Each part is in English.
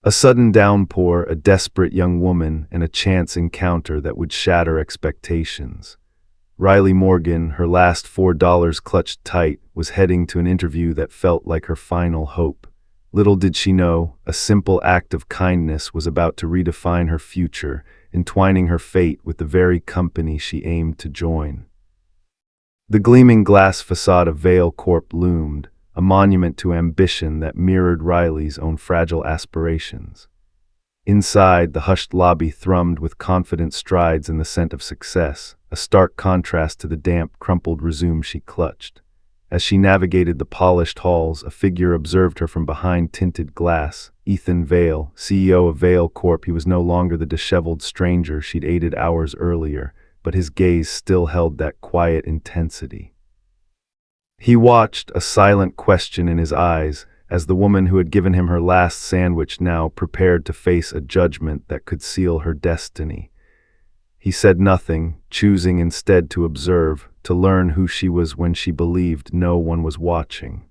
A sudden downpour, a desperate young woman, and a chance encounter that would shatter expectations. Riley Morgan, her last $4 clutched tight, was heading to an interview that felt like her final hope. Little did she know, a simple act of kindness was about to redefine her future, entwining her fate with the very company she aimed to join. The gleaming glass facade of Vale Corp loomed, a monument to ambition that mirrored Riley's own fragile aspirations. Inside, the hushed lobby thrummed with confident strides and the scent of success, a stark contrast to the damp, crumpled resume she clutched. As she navigated the polished halls, a figure observed her from behind tinted glass. Ethan Vale, CEO of Vale Corp. He was no longer the disheveled stranger she'd aided hours earlier, but his gaze still held that quiet intensity. He watched, a silent question in his eyes, as the woman who had given him her last sandwich now prepared to face a judgment that could seal her destiny. He said nothing, choosing instead to observe, to learn who she was when she believed no one was watching.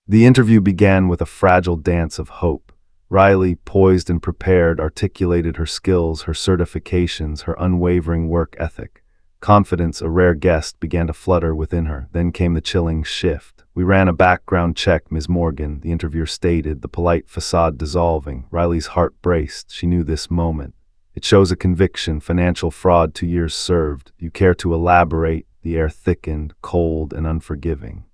The interview began with a fragile dance of hope. Riley, poised and prepared, articulated her skills, her certifications, her unwavering work ethic. Confidence, a rare guest, began to flutter within her. Then came the chilling shift. "We ran a background check, Ms. Morgan," the interviewer stated, the polite facade dissolving. Riley's heart braced. She knew this moment. "It shows a conviction, financial fraud, 2 years served. You care to elaborate?" The air thickened, cold and unforgiving.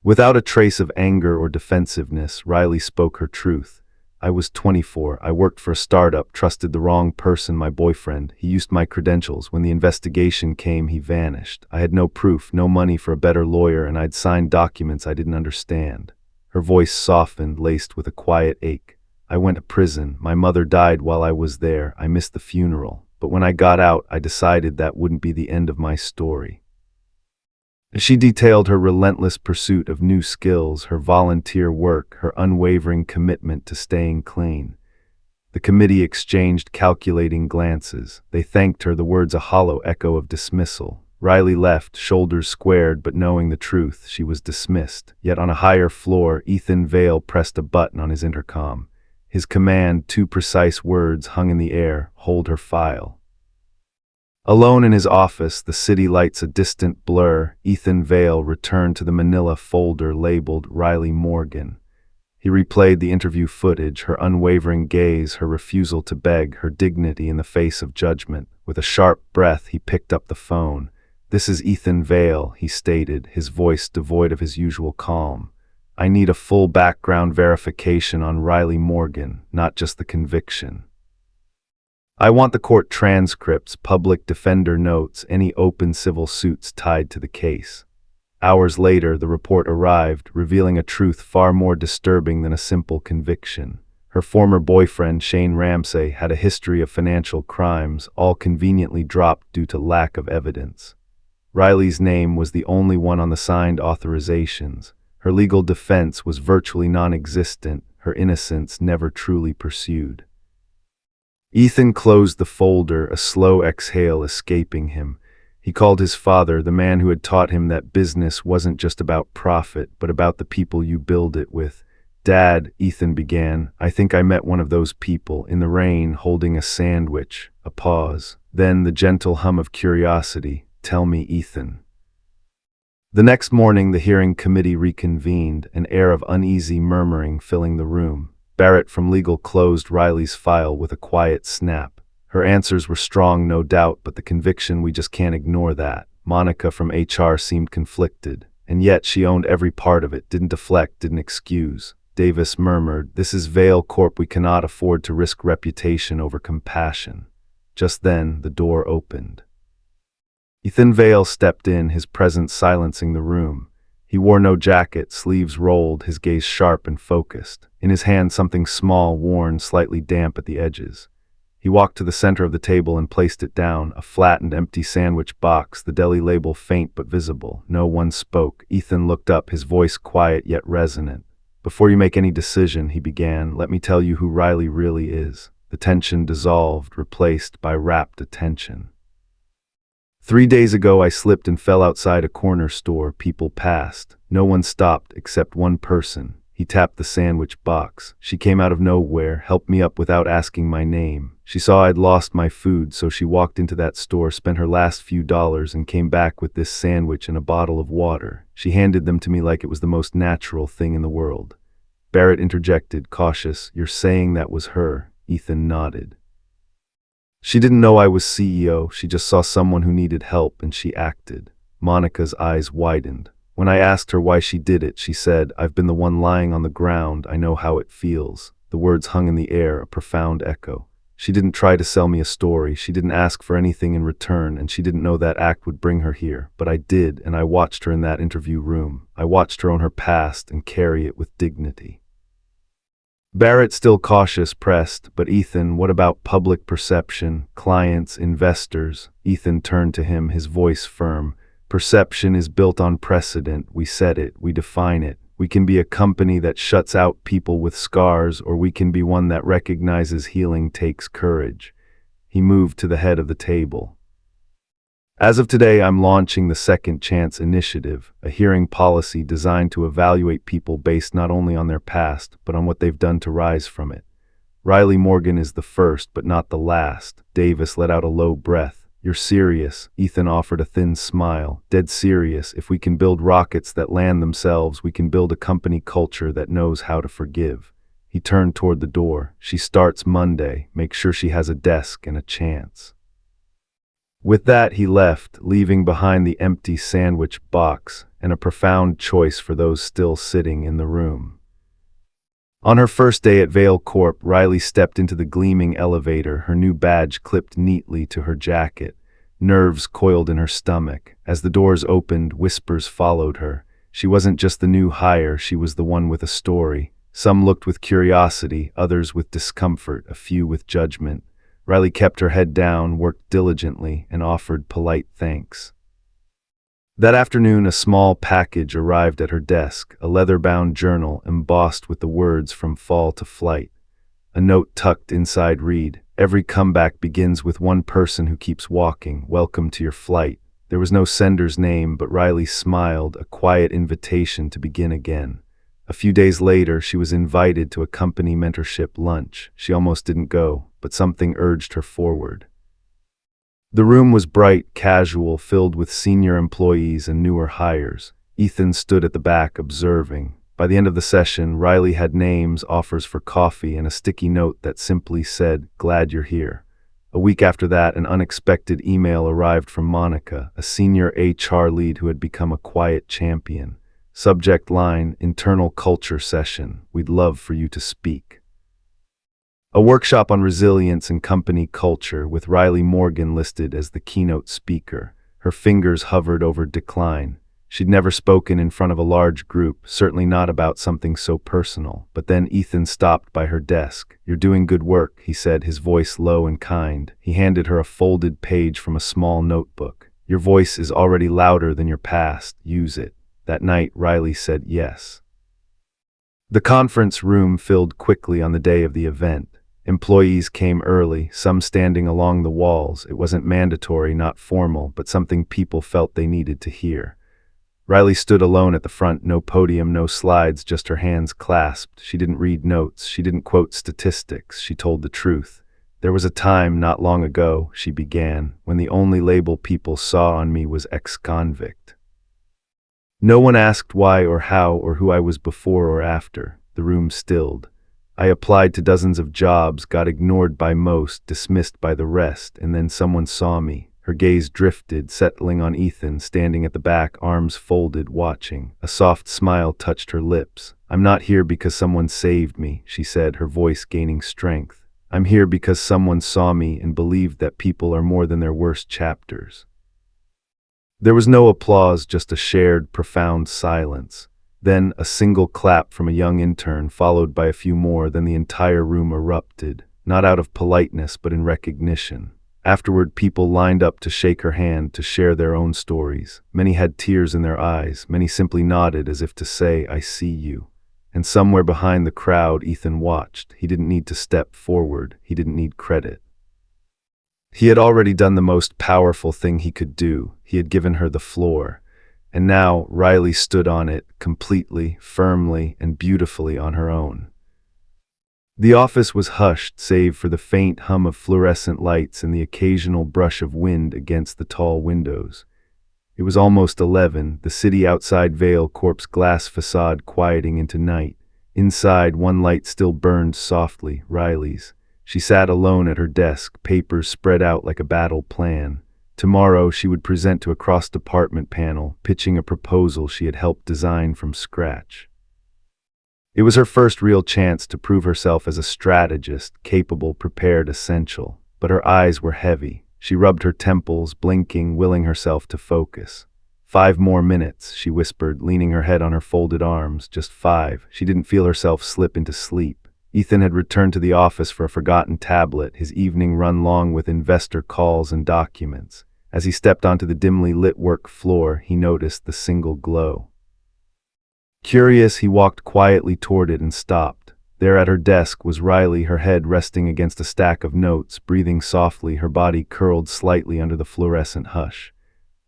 Without a trace of anger or defensiveness, Riley spoke her truth. "I was 24. I worked for a startup, trusted the wrong person, my boyfriend. He used my credentials. When the investigation came, he vanished. I had no proof, no money for a better lawyer, and I'd signed documents I didn't understand." Her voice softened, laced with a quiet ache. "I went to prison. My mother died while I was there. I missed the funeral. But when I got out, I decided that wouldn't be the end of my story." She detailed her relentless pursuit of new skills, her volunteer work, her unwavering commitment to staying clean. The committee exchanged calculating glances. They thanked her, the words a hollow echo of dismissal. Riley left, shoulders squared, but knowing the truth, she was dismissed. Yet on a higher floor, Ethan Vale pressed a button on his intercom. His command, 2 precise words, hung in the air: "Hold her file." Alone in his office, the city lights a distant blur. Ethan Vale returned to the manila folder labeled Riley Morgan. He replayed the interview footage, her unwavering gaze, her refusal to beg, her dignity in the face of judgment. With a sharp breath, he picked up the phone. "This is Ethan Vale," he stated, his voice devoid of his usual calm. "I need a full background verification on Riley Morgan, not just the conviction. I want the court transcripts, public defender notes, any open civil suits tied to the case." Hours later, the report arrived, revealing a truth far more disturbing than a simple conviction. Her former boyfriend, Shane Ramsey, had a history of financial crimes, all conveniently dropped due to lack of evidence. Riley's name was the only one on the signed authorizations. Her legal defense was virtually non-existent, her innocence never truly pursued. Ethan closed the folder, a slow exhale escaping him. He called his father, the man who had taught him that business wasn't just about profit, but about the people you build it with. "Dad," Ethan began, "I think I met one of those people, in the rain, holding a sandwich." A pause. Then the gentle hum of curiosity. "Tell me, Ethan." The next morning, the hearing committee reconvened, an air of uneasy murmuring filling the room. Barrett from legal closed Riley's file with a quiet snap. Her answers were strong, no doubt, but the conviction, we just can't ignore that. Monica from HR seemed conflicted, and yet she owned every part of it, didn't deflect, didn't excuse. Davis murmured, "This is Vale Corp. We cannot afford to risk reputation over compassion." Just then, the door opened. Ethan Vale stepped in, his presence silencing the room. He wore no jacket, sleeves rolled, his gaze sharp and focused. In his hand, something small, worn, slightly damp at the edges. He walked to the center of the table and placed it down, a flattened, empty sandwich box, the deli label faint but visible. No one spoke. Ethan looked up, his voice quiet yet resonant. "Before you make any decision," he began, "let me tell you who Riley really is." The tension dissolved, replaced by rapt attention. 3 days ago, I slipped and fell outside a corner store. People passed. No one stopped except one person. He tapped the sandwich box. She came out of nowhere, helped me up without asking my name. She saw I'd lost my food, so she walked into that store, spent her last few dollars, and came back with this sandwich and a bottle of water. She handed them to me like it was the most natural thing in the world. Barrett interjected, cautious. "You're saying that was her?" Ethan nodded. "She didn't know I was CEO. She just saw someone who needed help, and she acted." Monica's eyes widened. When I asked her why she did it, she said, "I've been the one lying on the ground. I know how it feels." The words hung in the air, a profound echo. She didn't try to sell me a story. She didn't ask for anything in return, and she didn't know that act would bring her here. But I did, and I watched her in that interview room. I watched her own her past and carry it with dignity. Barrett, still cautious, pressed, "But Ethan, what about public perception, clients, investors?" Ethan turned to him, his voice firm. "Perception is built on precedent. We set it, we define it. We can be a company that shuts out people with scars, or we can be one that recognizes healing takes courage." He moved to the head of the table. "As of today, I'm launching the Second Chance Initiative, a hearing policy designed to evaluate people based not only on their past, but on what they've done to rise from it. Riley Morgan is the first, but not the last." Davis let out a low breath. "You're serious?" Ethan offered a thin smile. "Dead serious. If we can build rockets that land themselves, we can build a company culture that knows how to forgive." He turned toward the door. "She starts Monday. Make sure she has a desk and a chance." With that, he left, leaving behind the empty sandwich box and a profound choice for those still sitting in the room. On her first day at Vale Corp, Riley stepped into the gleaming elevator, her new badge clipped neatly to her jacket. Nerves coiled in her stomach. As the doors opened, whispers followed her. She wasn't just the new hire, she was the one with a story. Some looked with curiosity, others with discomfort, a few with judgment. Riley kept her head down, worked diligently, and offered polite thanks. That afternoon, a small package arrived at her desk, a leather-bound journal embossed with the words "From Fall to Flight." A note tucked inside read, "Every comeback begins with one person who keeps walking. Welcome to your flight." There was no sender's name, but Riley smiled, a quiet invitation to begin again. A few days later, she was invited to a company mentorship lunch. She almost didn't go, but something urged her forward. The room was bright, casual, filled with senior employees and newer hires. Ethan stood at the back, observing. By the end of the session, Riley had names, offers for coffee, and a sticky note that simply said, "Glad you're here." A week after that, an unexpected email arrived from Monica, a senior HR lead who had become a quiet champion. Subject line, "Internal Culture Session. We'd love for you to speak." A workshop on resilience and company culture, with Riley Morgan listed as the keynote speaker. Her fingers hovered over decline. She'd never spoken in front of a large group, certainly not about something so personal. But then Ethan stopped by her desk. "You're doing good work," he said, his voice low and kind. He handed her a folded page from a small notebook. "Your voice is already louder than your past. Use it." That night, Riley said yes. The conference room filled quickly on the day of the event. Employees came early, some standing along the walls. It wasn't mandatory, not formal, but something people felt they needed to hear. Riley stood alone at the front, no podium, no slides, just her hands clasped. She didn't read notes, she didn't quote statistics, she told the truth. "There was a time, not long ago," she began, "when the only label people saw on me was ex-convict. No one asked why or how or who I was before or after." The room stilled. "I applied to dozens of jobs, got ignored by most, dismissed by the rest, and then someone saw me." Her gaze drifted, settling on Ethan, standing at the back, arms folded, watching. A soft smile touched her lips. "I'm not here because someone saved me," she said, her voice gaining strength. "I'm here because someone saw me and believed that people are more than their worst chapters." There was no applause, just a shared, profound silence. Then a single clap from a young intern, followed by a few more, then the entire room erupted, not out of politeness but in recognition. Afterward, people lined up to shake her hand, to share their own stories. Many had tears in their eyes, many simply nodded as if to say, "I see you." And somewhere behind the crowd, Ethan watched. He didn't need to step forward, he didn't need credit. He had already done the most powerful thing he could do. He had given her the floor. And now Riley stood on it, completely, firmly, and beautifully on her own. The office was hushed save for the faint hum of fluorescent lights and the occasional brush of wind against the tall windows. It was almost 11, the city outside Vale Corp's glass facade quieting into night. Inside, one light still burned softly, Riley's. She sat alone at her desk, papers spread out like a battle plan. Tomorrow she would present to a cross-department panel, pitching a proposal she had helped design from scratch. It was her first real chance to prove herself as a strategist, capable, prepared, essential. But her eyes were heavy. She rubbed her temples, blinking, willing herself to focus. 5 more minutes, she whispered, leaning her head on her folded arms. Just 5. She didn't feel herself slip into sleep. Ethan had returned to the office for a forgotten tablet, his evening run long with investor calls and documents. As he stepped onto the dimly lit work floor, he noticed the single glow. Curious, he walked quietly toward it and stopped. There at her desk was Riley, her head resting against a stack of notes, breathing softly, her body curled slightly under the fluorescent hush.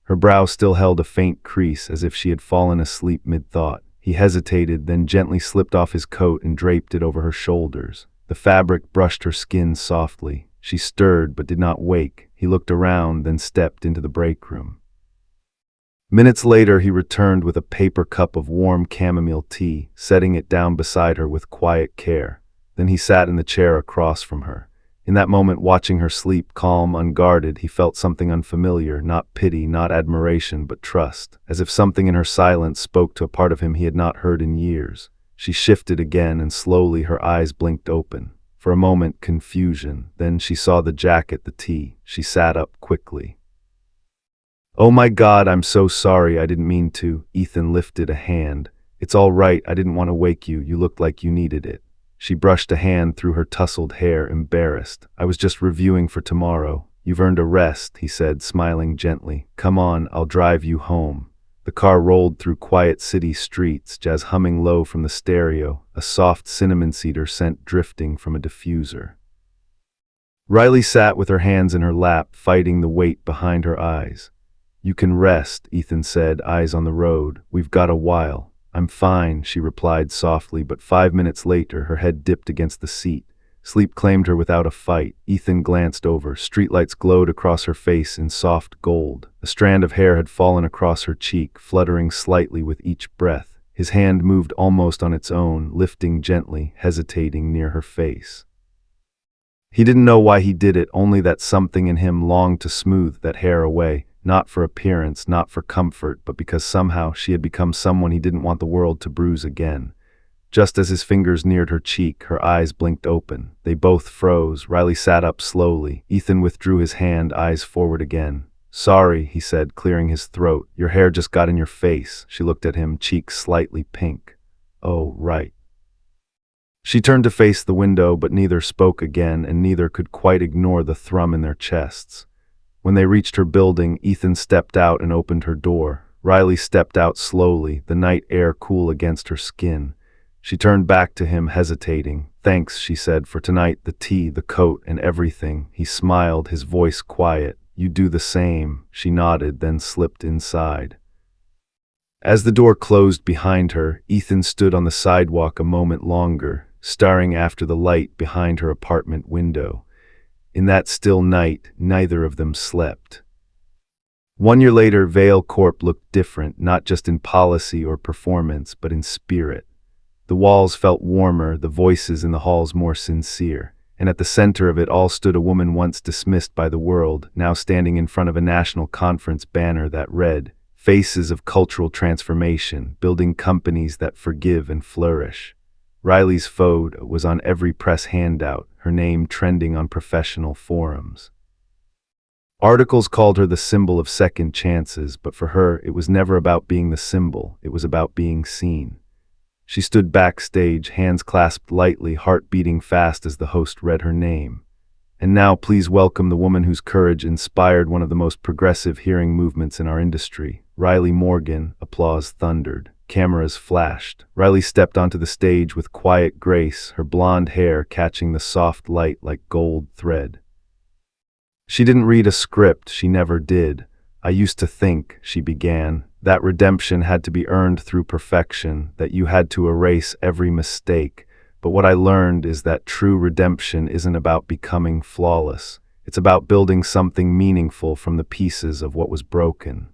Her brow still held a faint crease, as if she had fallen asleep mid-thought. He hesitated, then gently slipped off his coat and draped it over her shoulders. The fabric brushed her skin softly. She stirred, but did not wake. He looked around, then stepped into the break room. Minutes later, he returned with a paper cup of warm chamomile tea, setting it down beside her with quiet care. Then he sat in the chair across from her. In that moment, watching her sleep, calm, unguarded, he felt something unfamiliar, not pity, not admiration, but trust, as if something in her silence spoke to a part of him he had not heard in years. She shifted again, and slowly her eyes blinked open. For a moment, confusion. Then she saw the jacket, the tea. She sat up quickly. "Oh my God, I'm so sorry, I didn't mean to." Ethan lifted a hand. "It's all right, I didn't want to wake you, you looked like you needed it." She brushed a hand through her tousled hair, embarrassed. "I was just reviewing for tomorrow." "You've earned a rest," he said, smiling gently. "Come on, I'll drive you home." The car rolled through quiet city streets, jazz humming low from the stereo, a soft cinnamon cedar scent drifting from a diffuser. Riley sat with her hands in her lap, fighting the weight behind her eyes. "You can rest," Ethan said, eyes on the road. "We've got a while." "I'm fine," she replied softly, but 5 minutes later her head dipped against the seat. Sleep claimed her without a fight. Ethan glanced over. Streetlights glowed across her face in soft gold. A strand of hair had fallen across her cheek, fluttering slightly with each breath. His hand moved almost on its own, lifting gently, hesitating near her face. He didn't know why he did it, only that something in him longed to smooth that hair away. Not for appearance, not for comfort, but because somehow she had become someone he didn't want the world to bruise again. Just as his fingers neared her cheek, her eyes blinked open. They both froze. Riley sat up slowly. Ethan withdrew his hand, eyes forward again. "Sorry," he said, clearing his throat. "Your hair just got in your face." She looked at him, cheeks slightly pink. "Oh, right." She turned to face the window, but neither spoke again, and neither could quite ignore the thrum in their chests. When they reached her building, Ethan stepped out and opened her door. Riley stepped out slowly, the night air cool against her skin. She turned back to him, hesitating. "Thanks," she said, "for tonight, the tea, the coat, and everything." He smiled, his voice quiet. "You do the same." She nodded, then slipped inside. As the door closed behind her, Ethan stood on the sidewalk a moment longer, staring after the light behind her apartment window. In that still night, neither of them slept. 1 year later, Vale Corp looked different, not just in policy or performance, but in spirit. The walls felt warmer, the voices in the halls more sincere. And at the center of it all stood a woman once dismissed by the world, now standing in front of a national conference banner that read, "Faces of Cultural Transformation, Building Companies that Forgive and Flourish." Riley's photo was on every press handout, her name trending on professional forums. Articles called her the symbol of second chances, but for her, it was never about being the symbol, it was about being seen. She stood backstage, hands clasped lightly, heart beating fast as the host read her name. "And now please welcome the woman whose courage inspired one of the most progressive hearing movements in our industry, Riley Morgan." Applause thundered. Cameras flashed. Riley stepped onto the stage with quiet grace, her blonde hair catching the soft light like gold thread. She didn't read a script, she never did. "I used to think," she began, That redemption had to be earned through perfection, that you had to erase every mistake. But what I learned is that true redemption isn't about becoming flawless. It's about building something meaningful from the pieces of what was broken.